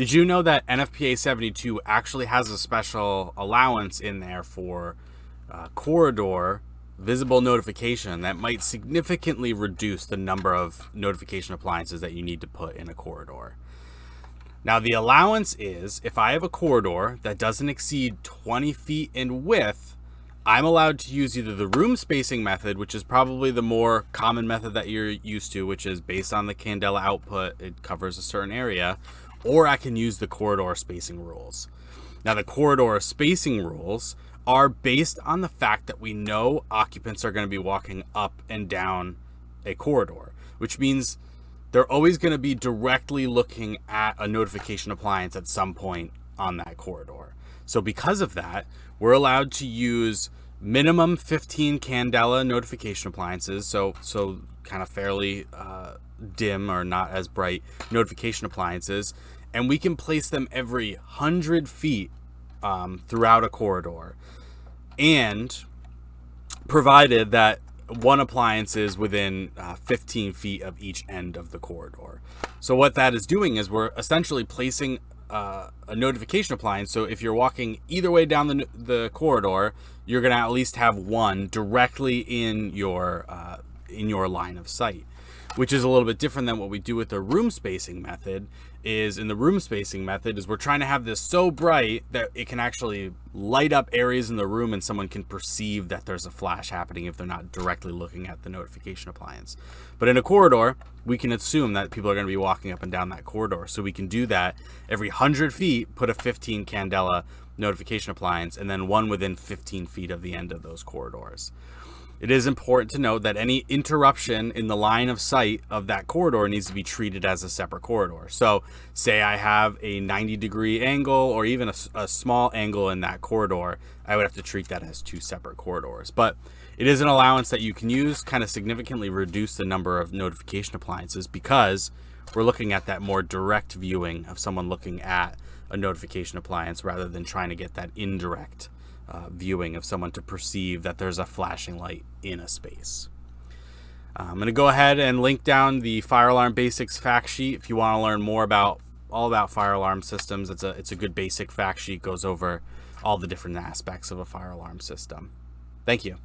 Did you know that NFPA 72 actually has a special allowance in there for corridor visible notification that might significantly reduce the number of notification appliances that you need to put in a corridor? Now, the allowance is if I have a corridor that doesn't exceed 20 feet in width, I'm allowed to use either the room spacing method, which is probably the more common method that you're used to, which is based on the candela output, it covers a certain area, or I can use the corridor spacing rules. Now, the corridor spacing rules are based on the fact that we know occupants are going to be walking up and down a corridor, which means they're always going to be directly looking at a notification appliance at some point on that corridor. So because of that, we're allowed to use minimum 15 candela notification appliances, so kind of fairly dim or not as bright notification appliances, and we can place them every 100 feet throughout a corridor, and provided that one appliance is within 15 feet of each end of the corridor. So what that is doing is we're essentially placing a notification appliance. So if you're walking either way down the corridor, you're going to at least have one directly in your line of sight, which is a little bit different than what we do with the room spacing method. In the room spacing method is we're trying to have this so bright that it can actually light up areas in the room and someone can perceive that there's a flash happening if they're not directly looking at the notification appliance. But in a corridor, we can assume that people are going to be walking up and down that corridor. So we can do that every 100 feet, put a 15 candela notification appliance, and then one within 15 feet of the end of those corridors. It is important to note that any interruption in the line of sight of that corridor needs to be treated as a separate corridor. So say I have a 90-degree angle or even a small angle in that corridor, I would have to treat that as two separate corridors. But it is an allowance that you can use, kind of significantly reduce the number of notification appliances, because we're looking at that more direct viewing of someone looking at a notification appliance rather than trying to get that indirect viewing of someone to perceive that there's a flashing light in a space. I'm going to go ahead and link down the fire alarm basics fact sheet if you want to learn more about fire alarm systems. It's a good basic fact sheet, goes over all the different aspects of a fire alarm system. Thank you.